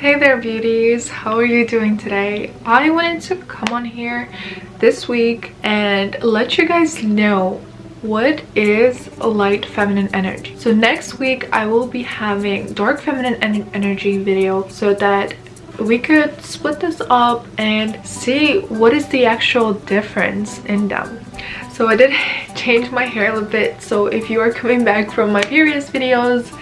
Hey there beauties, how are you doing today? I wanted to come on here this week and let you guys know what is a light feminine energy. So next week I will be having dark feminine energy video so that we could split this up and see what is the actual difference in them. So I did change my hair a little bit, so if you are coming back from my previous videos,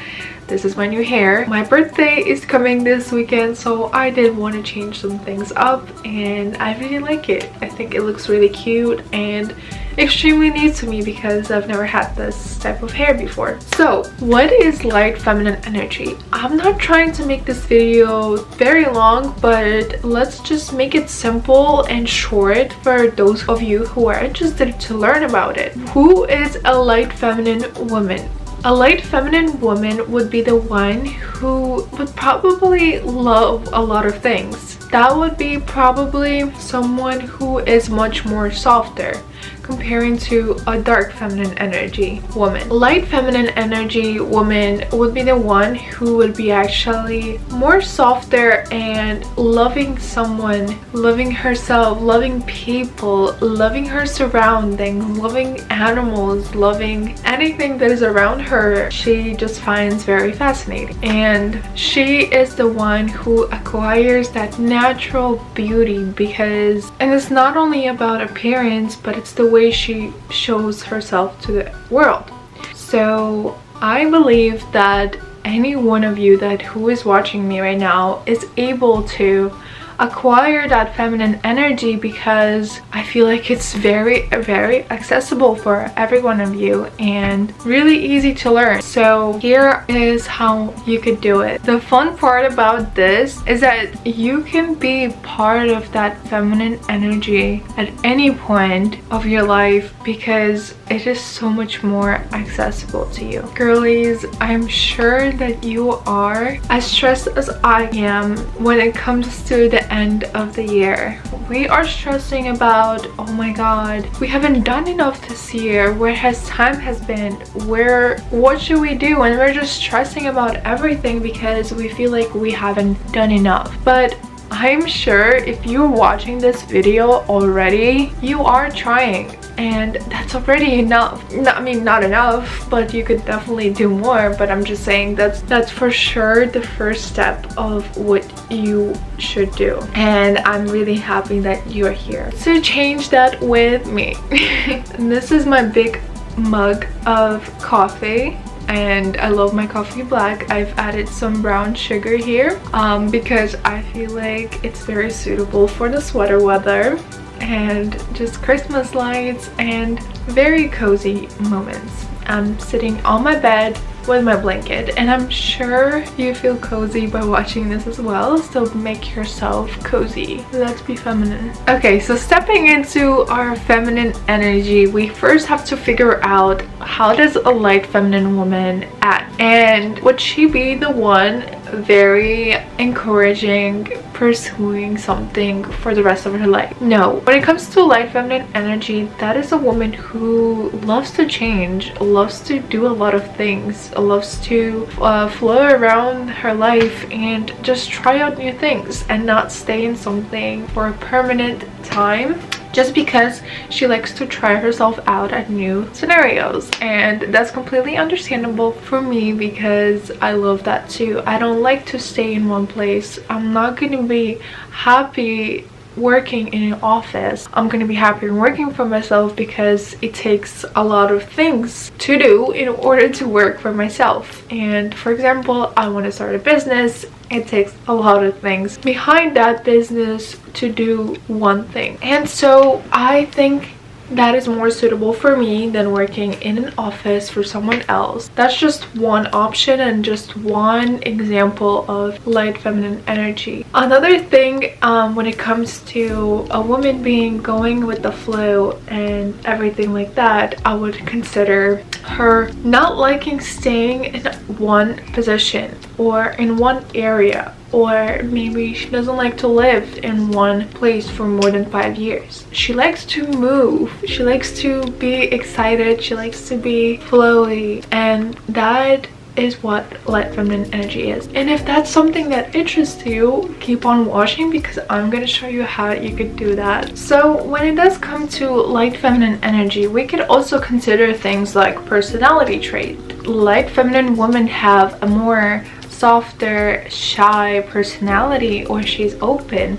this is my new hair. My birthday is coming this weekend, so I did want to change some things up and I really like it. I think it looks really cute and extremely new to me because I've never had this type of hair before. So what is light feminine energy? I'm not trying to make this video very long, but let's just make it simple and short for those of you who are interested to learn about it. Who is a light feminine woman? A light feminine woman would be the one who would probably love a lot of things. That would be probably someone who is much more softer comparing to a dark feminine energy woman. Light feminine energy woman would be the one who would be actually more softer and loving someone, loving herself, loving people, loving her surroundings, loving animals, loving anything that is around her. She just finds very fascinating, and she is the one who acquires that natural beauty because, and it's not only about appearance, but it's the way she shows herself to the world. So I believe that any one of you who is watching me right now is able to acquire that feminine energy because I feel like it's very accessible for every one of you and really easy to learn. So here is how you could do it. The fun part about this is that you can be part of that feminine energy at any point of your life because it is so much more accessible to you. Girlies, I'm sure that you are as stressed as I am when it comes to the end of the year. We are stressing about, oh my god, we haven't done enough this year, where has time has been, what should we do, and we're just stressing about everything because we feel like we haven't done enough. But I'm sure if you're watching this video already, you are trying, and that's already enough. I mean, not enough, but you could definitely do more. But I'm just saying that's for sure the first step of what you should do, and I'm really happy that you're here to change that with me. And this is my big mug of coffee, and I love my coffee black. I've added some brown sugar here because I feel like it's very suitable for the sweater weather and just Christmas lights and very cozy moments. I'm sitting on my bed with my blanket, and I'm sure you feel cozy by watching this as well, so make yourself cozy. Let's be feminine. Okay, so stepping into our feminine energy, we first have to figure out how does a light feminine woman act, and would she be the one very encouraging, pursuing something for the rest of her life? No. When it comes to light feminine energy, that is a woman who loves to change, loves to do a lot of things, loves to flow around her life and just try out new things and not stay in something for a permanent time, just because she likes to try herself out at new scenarios. And that's completely understandable for me because I love that too. I don't like to stay in one place. I'm not going to be happy working in an office. I'm going to be happy working for myself because it takes a lot of things to do in order to work for myself. And for example, I want to start a business. It takes a lot of things behind that business to do one thing. And so I think that is more suitable for me than working in an office for someone else. That's just one option and just one example of light feminine energy. Another thing when it comes to a woman going with the flow and everything like that, I would consider her not liking staying in one position or in one area, or maybe she doesn't like to live in one place for more than 5 years. She likes to move, she likes to be excited, she likes to be flowy, and that is what light feminine energy is. And if that's something that interests you, keep on watching because I'm going to show you how you could do that. So when it does come to light feminine energy, we could also consider things like personality trait. Light feminine women have a more softer, shy personality, or she's open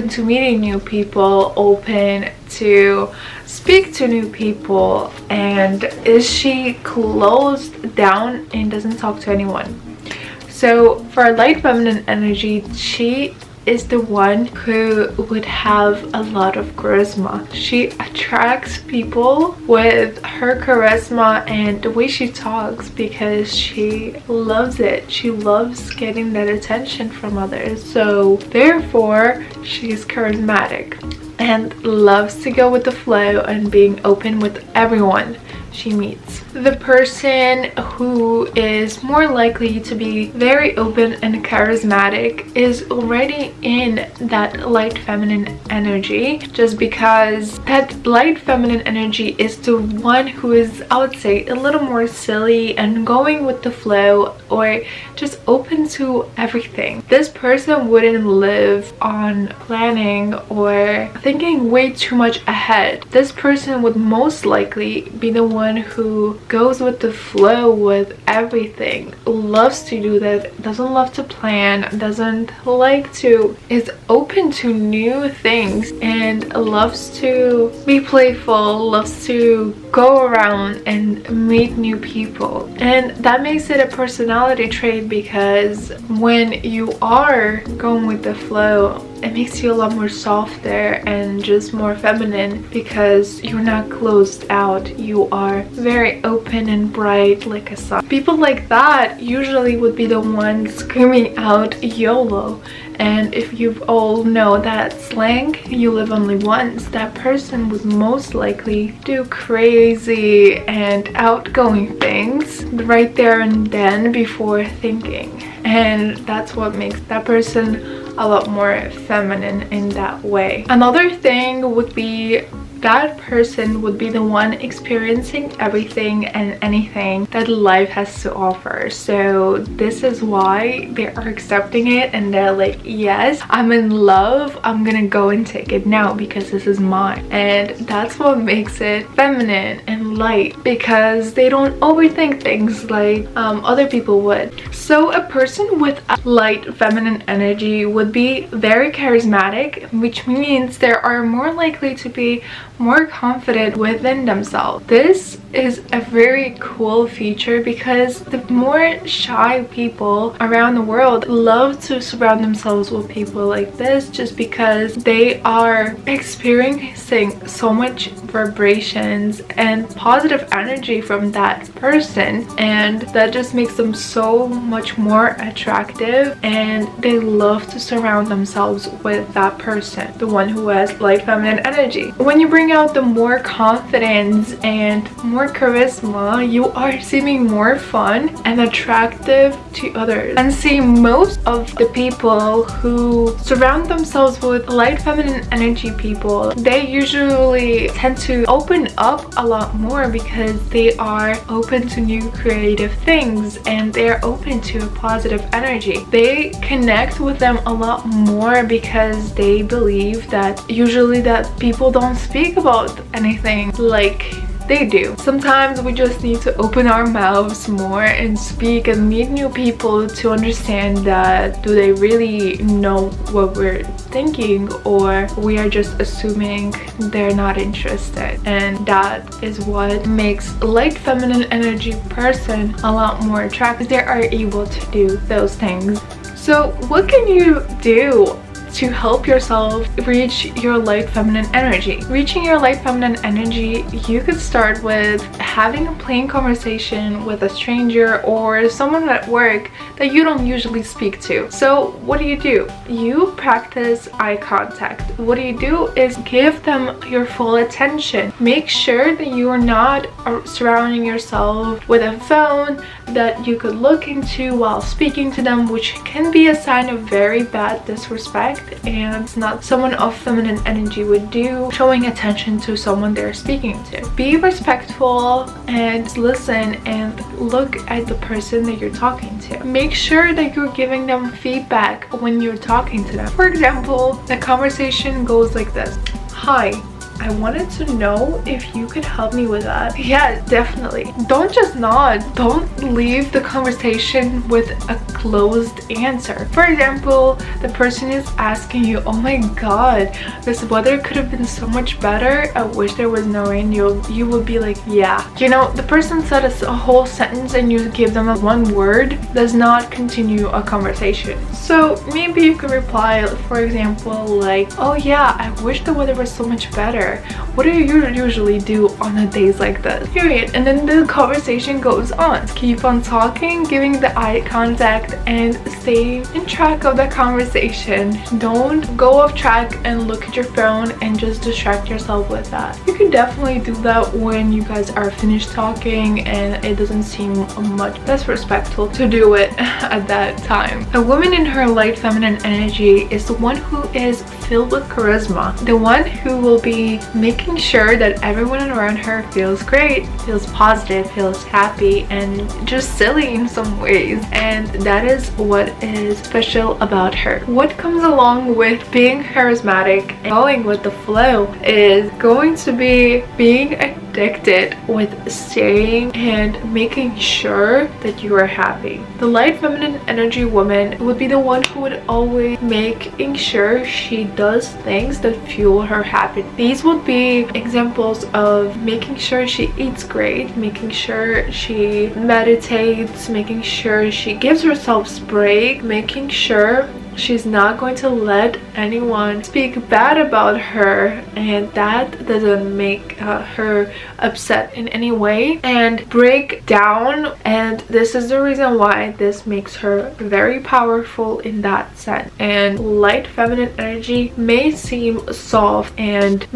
to meeting new people, open to speak to new people. And is she closed down and doesn't talk to anyone? So for light feminine energy, she is the one who would have a lot of charisma. She attracts people with her charisma and the way she talks because she loves it. She loves getting that attention from others. So therefore, she's charismatic and loves to go with the flow and being open with everyone she meets. The person who is more likely to be very open and charismatic is already in that light feminine energy, just because that light feminine energy is the one who is, I would say, a little more silly and going with the flow, or just open to everything. This person wouldn't live on planning or thinking way too much ahead. This person would most likely be the one who goes with the flow with everything, loves to do that, doesn't love to plan, doesn't like to, is open to new things and loves to be playful, loves to go around and meet new people. And that makes it a personality trait because when you are going with the flow, it makes you a lot more softer and just more feminine because you're not closed out. You are very open and bright like a sun. People like that usually would be the ones screaming out YOLO. And if you all know that slang, you live only once, that person would most likely do crazy and outgoing things right there and then before thinking. And that's what makes that person a lot more feminine in that way. Another thing would be that person would be the one experiencing everything and anything that life has to offer. So this is why they are accepting it and they're like, yes, I'm in love, I'm gonna go and take it now because this is mine. And that's what makes it feminine and light, because they don't overthink things like other people would. So a person with a light feminine energy would be very charismatic, which means they are more likely to be more confident within themselves. This is a very cool feature because the more shy people around the world love to surround themselves with people like this, just because they are experiencing so much vibrations and positive energy from that person, and that just makes them so much more attractive, and they love to surround themselves with that person, the one who has light feminine energy. When you bring out the more confidence and more charisma, you are seeming more fun and attractive to others. And see, most of the people who surround themselves with light feminine energy people, they usually tend to open up a lot more because they are open to new creative things and they're open to a positive energy. They connect with them a lot more because they believe that usually that people don't speak about anything like they do. Sometimes we just need to open our mouths more and speak and meet new people to understand that do they really know what we're thinking, or we are just assuming they're not interested. And that is what makes light feminine energy person a lot more attractive. They are able to do those things. So what can you do to help yourself reach your light feminine energy? Reaching your light feminine energy, you could start with having a plain conversation with a stranger or someone at work that you don't usually speak to. So what do? You practice eye contact. What you is give them your full attention. Make sure that you are not surrounding yourself with a phone that you could look into while speaking to them, which can be a sign of very bad disrespect. and it's not someone of feminine energy would do, showing attention to someone they're speaking to. Be respectful and listen and look at the person that you're talking to. Make sure that you're giving them feedback when you're talking to them. For example, the conversation goes like this: hi, I wanted to know if you could help me with that. Yeah, definitely. Don't just nod. Don't leave the conversation with a closed answer. For example, the person is asking you, oh my god, this weather could have been so much better. I wish there was no rain. You would be like, yeah. You know, the person said a whole sentence and you give them one word does not continue a conversation. So maybe you could reply, for example, like, oh yeah, I wish the weather was so much better. What do you usually do on the days like this? Period. And then the conversation goes on. Keep on talking, giving the eye contact, and stay in track of the conversation. Don't go off track and look at your phone and just distract yourself with that. You can definitely do that when you guys are finished talking and it doesn't seem much less respectful to do it at that time. A woman in her light feminine energy is the one who is filled with charisma, the one who will be making sure that everyone around her feels great, feels positive, feels happy, and just silly in some ways. And that is what is special about her. What comes along with being charismatic and going with the flow is going to be being addicted with staying and making sure that you are happy. The light feminine energy woman would be the one who would always making sure she does things that fuel her happiness. These would be examples of making sure she eats great, making sure she meditates, making sure she gives herself break, making sure she's not going to let anyone speak bad about her, and that doesn't make her upset in any way and break down. And this is the reason why this makes her very powerful in that sense. And light feminine energy may seem soft and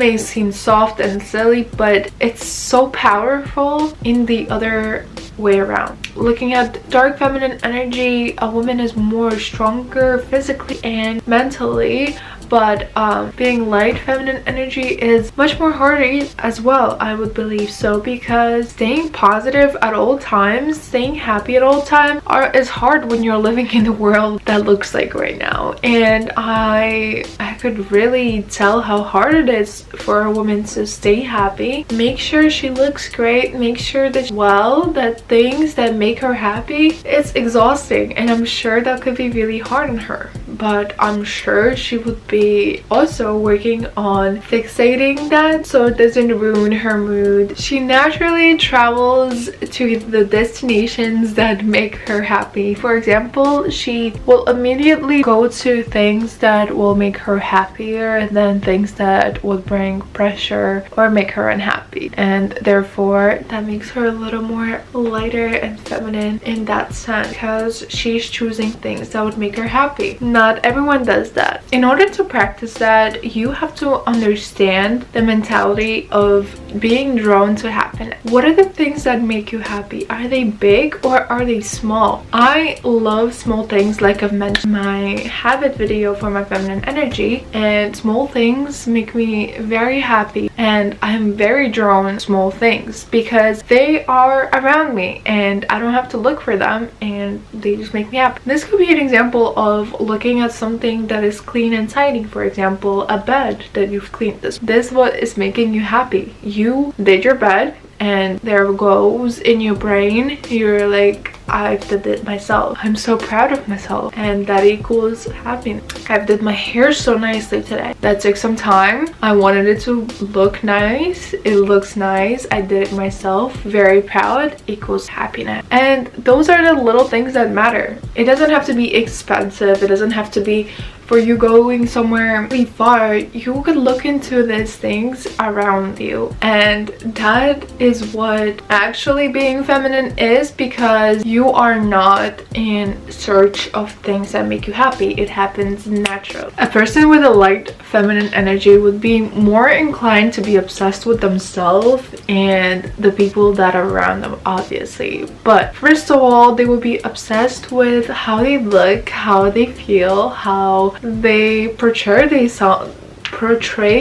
silly, but it's so powerful in the other way around. Looking at dark feminine energy, a woman is more stronger physically and mentally, but being light feminine energy is much more harder as well, I would believe so, because staying positive at all times, staying happy at all times is hard when you're living in the world that looks like right now. And I could really tell how hard it is for a woman to stay happy, make sure she looks great, make sure that things that make her happy. It's exhausting, and I'm sure that could be really hard on her, but I'm sure she would be also working on fixating that so it doesn't ruin her mood. She naturally travels to the destinations that make her happy. For example, she will immediately go to things that will make her happier than things that would bring pressure or make her unhappy, and therefore that makes her a little more lighter and feminine in that sense, because she's choosing things that would make her happy. Not everyone does that. In order to practice that, you have to understand the mentality of being drawn to happiness. What are the things that make you happy? Are they big or are they small? I love small things, like I've mentioned in my habit video for my feminine energy, and small things make me very happy, and I'm very drawn to small things because they are around me and I don't have to look for them and they just make me happy. This could be an example of looking at something that is clean and tidy. For example, a bed that you've cleaned. This what is making you happy. You did your bed and there goes in your brain, you're like, I've did it myself. I'm so proud of myself, and that equals happiness. I've did my hair so nicely today. That took some time. I wanted it to look nice. It looks nice. I did it myself. Very proud equals happiness. And those are the little things that matter. It doesn't have to be expensive. It doesn't have to be for you going somewhere really far. You could look into these things around you, and that is what actually being feminine is, because you you are not in search of things that make you happy. It happens naturally. A person with a light feminine energy would be more inclined to be obsessed with themselves and the people that are around them, obviously. But first of all, they would be obsessed with how they look, how they feel, how they portray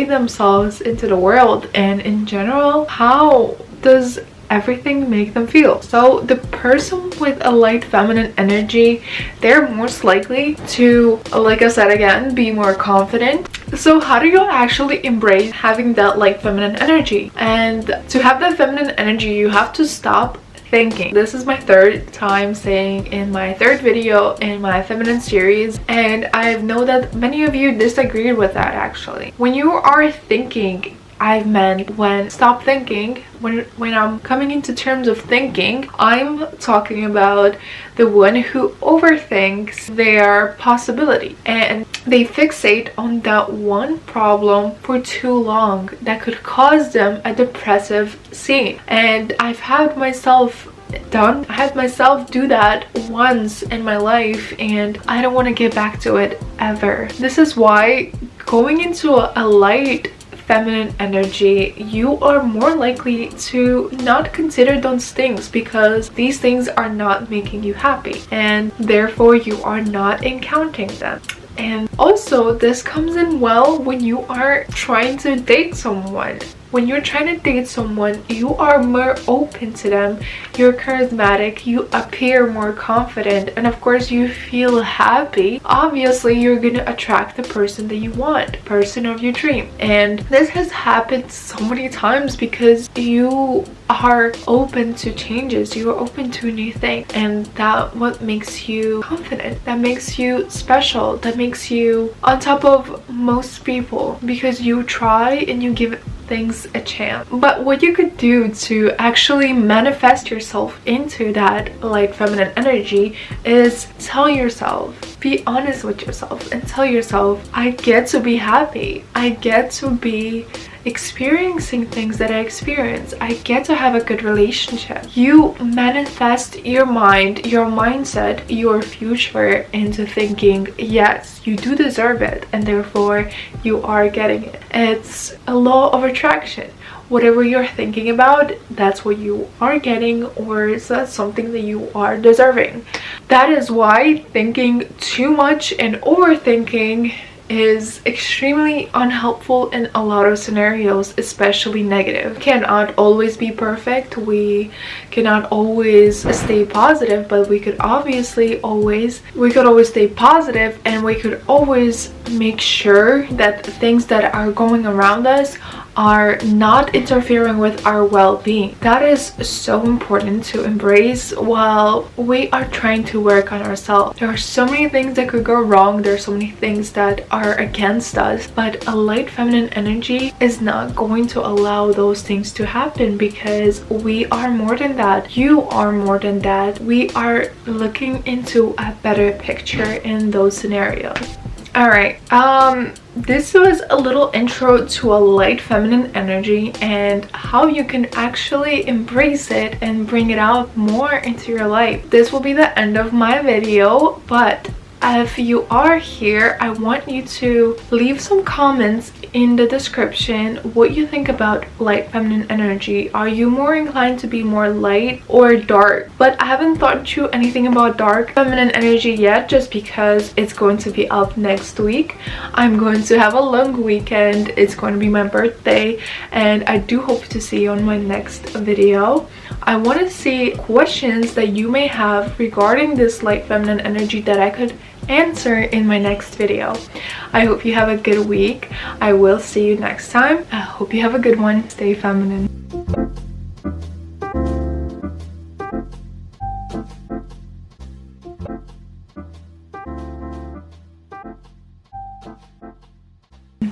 themselves into the world, and in general, how does everything make them feel. So the person with a light feminine energy, they're most likely to, like I said again, be more confident. So how do you actually embrace having that light feminine energy? And to have that feminine energy, you have to stop thinking. This is my third time saying in my third video in my feminine series, and I know that many of you disagreed with that. Actually, when you are thinking, I've meant stop thinking. When I'm coming into terms of thinking, I'm talking about the one who overthinks their possibility and they fixate on that one problem for too long that could cause them a depressive scene. And I've had myself do that once in my life, and I don't want to get back to it ever. This is why going into a light feminine energy, you are more likely to not consider those things because these things are not making you happy, and therefore you are not encountering them. And also, this comes in well when you are trying to date someone. When you're trying to date someone, you are more open to them, you're charismatic, you appear more confident, and of course you feel happy. Obviously, you're gonna attract the person that you want, person of your dream. And this has happened so many times because you are open to changes, you are open to new things, and that what makes you confident, that makes you special, that makes you on top of most people, because you try and you give things a chance. But what you could do to actually manifest yourself into that light feminine energy is tell yourself, be honest with yourself and tell yourself, I get to be happy, I get to be experiencing things that I experience, I get to have a good relationship. You manifest your mind, your mindset, your future into thinking, yes, you do deserve it, and therefore you are getting it. It's a law of attraction. Whatever you're thinking about, that's what you are getting, or that's something that you are deserving. That is why thinking too much and overthinking is extremely unhelpful in a lot of scenarios, especially negative. We cannot always be perfect, we cannot always stay positive, but we could always stay positive, and we could always make sure that the things that are going around us are not interfering with our well-being. That is so important to embrace while we are trying to work on ourselves. There are so many things that could go wrong, there are so many things that are against us, but a light feminine energy is not going to allow those things to happen, because we are more than that, you are more than that. We are looking into a better picture in those scenarios. Alright, this was a little intro to a light feminine energy and how you can actually embrace it and bring it out more into your life. This will be the end of my video, but if you are here, I want you to leave some comments in the description what you think about light feminine energy. Are you more inclined to be more light or dark? But I haven't thought you anything about dark feminine energy yet, just because it's going to be up next week. I'm going to have a long weekend, it's going to be my birthday, and I do hope to see you on my next video. I want to see questions that you may have regarding this light feminine energy that I could answer in my next video. I hope you have a good week. I will see you next time. I hope you have a good one. Stay feminine.